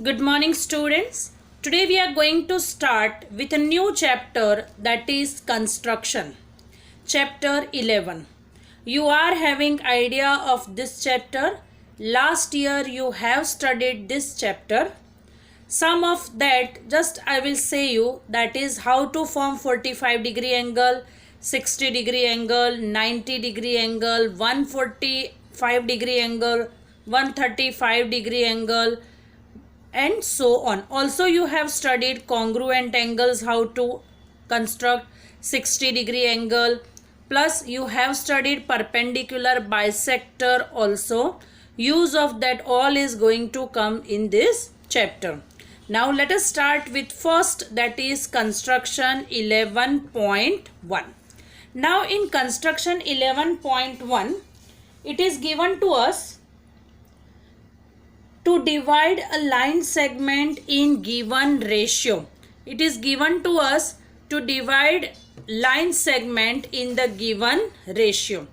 Good morning, students. Today we are going to start with a new chapter, that is construction. Chapter 11. You are having idea of this chapter. Last year you have studied this chapter. Some of that just I will say you, that is how to form 45-degree angle, 60-degree angle, 90-degree angle, 145-degree angle, 135-degree angle, and so on. Also you have studied congruent angles, how to construct 60-degree angle, plus you have studied perpendicular bisector also. Use of that all is going to come in this chapter. Now let us start with first, that is construction 11.1. Now in construction 11.1 it is given to us to divide a line segment in given ratio. It is given to us to divide line segment in the given ratio.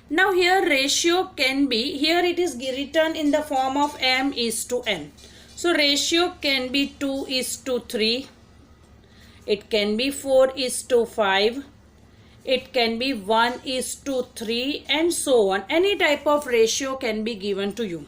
Now here ratio can be, here it is written in the form of m:n. So ratio can be 2:3. It can be 4:5. It can be 1:3 and so on. Any type of ratio can be given to you.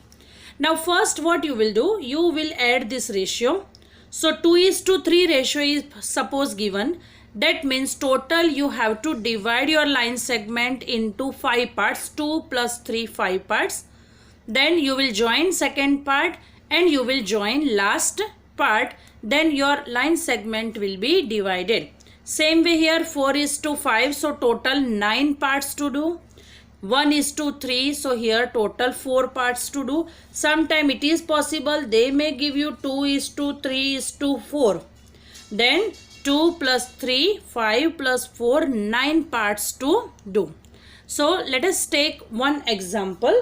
Now first what you will do, you will add this ratio. So 2:3 ratio is suppose given. That means total you have to divide your line segment into 5 parts. 2 plus 3, 5 parts. Then you will join second part and you will join last part. Then your line segment will be divided. Same way here 4:5. So total 9 parts to do. 1:3, so here total 4 parts to do. Sometime it is possible they may give you 2:3:4. Then 2 plus 3, 5 plus 4, 9 parts to do. So let us take one example.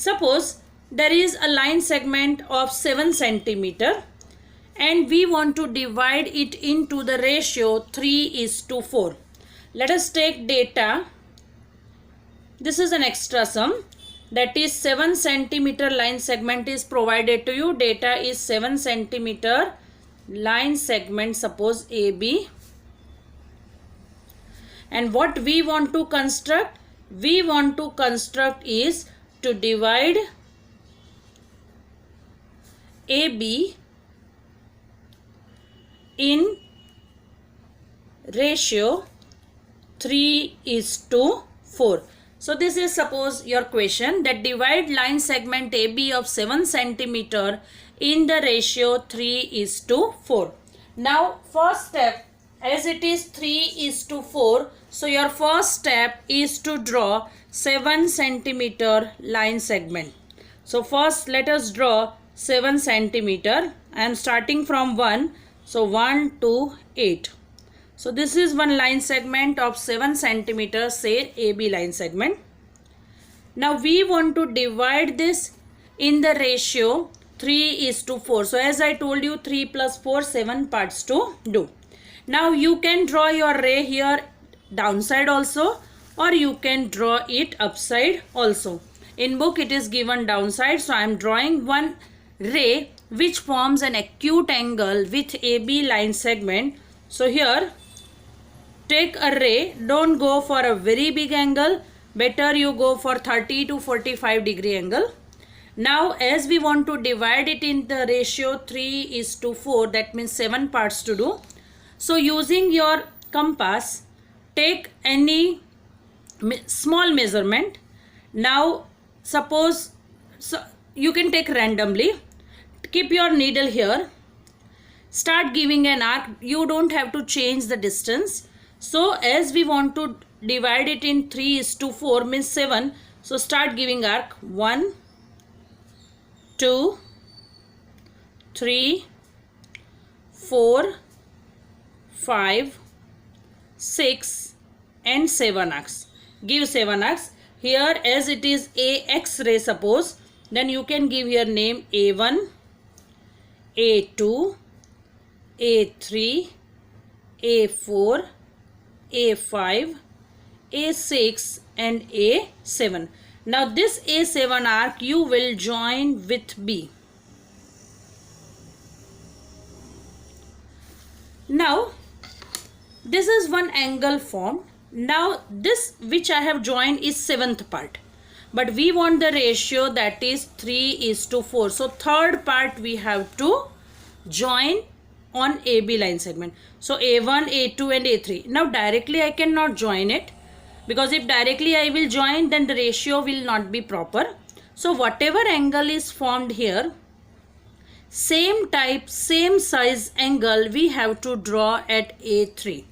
Suppose there is a line segment of 7 centimeter and we want to divide it into the ratio 3:4. Let us take data. This is an extra sum, that is 7 centimeter line segment is provided to you. Data is 7 centimeter line segment, suppose AB. And what we want to construct? We want to construct is to divide AB in ratio 3:4. So this is suppose your question, that divide line segment AB of 7 centimeter in the ratio 3:4. Now first step, as it is 3:4, so your first step is to draw 7 centimeter line segment. So first let us draw 7 centimeter. I am starting from 1. So 1 to 8. So this is one line segment of 7 centimeters, say AB line segment. Now we want to divide this in the ratio 3:4. So as I told you, 3 plus 4, 7 parts to do. Now you can draw your ray here downside also, or you can draw it upside also. In book it is given downside, so I am drawing one ray which forms an acute angle with AB line segment. So here take a ray, don't go for a very big angle, better you go for 30 to 45 degree angle. Now as we want to divide it in the ratio 3:4, that means 7 parts to do. So using your compass, take any small measurement. Now suppose, so you can take randomly. Keep your needle here. Start giving an arc. You don't have to change the distance. So as we want to divide it in 3:4 means 7. So start giving arc. 1, 2, 3, 4, 5, 6 and 7 arcs. Give 7 arcs. Here as it is AX ray suppose, then you can give your name A1, A2, A3, A4, A5, A6 and A7. Now this A7 arc you will join with B. Now this is one angle formed. Now this which I have joined is seventh part, but we want the ratio that is 3:4. So third part we have to join on AB line segment. So A1, A2 and A3. Now directly I cannot join it, because if directly I will join, then the ratio will not be proper. So whatever angle is formed here, same type, same size angle we have to draw at A3.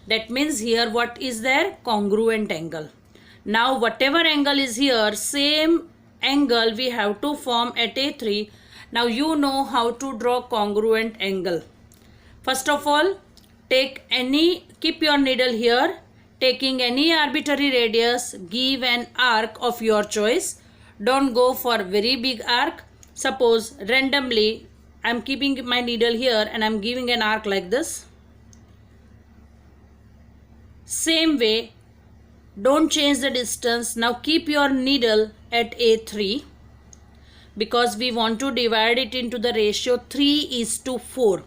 That means here what is there? Congruent angle. Now whatever angle is here, same angle we have to form at A3. Now you know how to draw congruent angle. First of all, keep your needle here, taking any arbitrary radius, give an arc of your choice. Don't go for very big arc. Suppose randomly I am keeping my needle here and I am giving an arc like this. Same way, don't change the distance. Now keep your needle at A3, because we want to divide it into the ratio 3:4.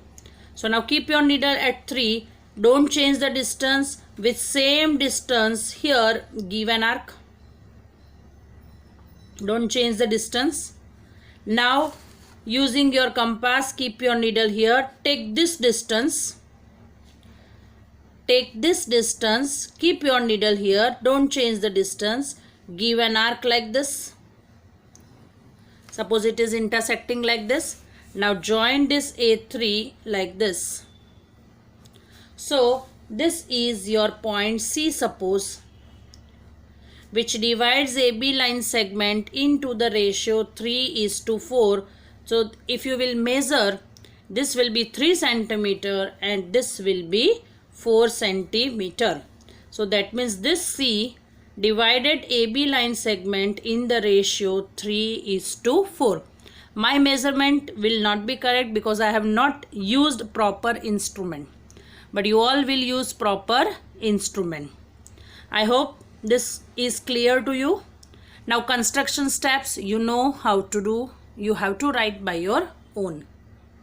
So now keep your needle at 3. Don't change the distance. With same distance here, give an arc. Don't change the distance. Now using your compass, keep your needle here. Take this distance. Take this distance. Keep your needle here. Don't change the distance. Give an arc like this. Suppose it is intersecting like this. Now join this A3 like this. So this is your point C, suppose, which divides AB line segment into the ratio 3:4. So if you will measure, this will be 3 centimeter and this will be 4 centimeter. So that means this C divided AB line segment in the ratio 3:4. My measurement will not be correct because I have not used proper instrument, but you all will use proper instrument. I hope this is clear to you. Now construction steps you know how to do. You have to write by your own.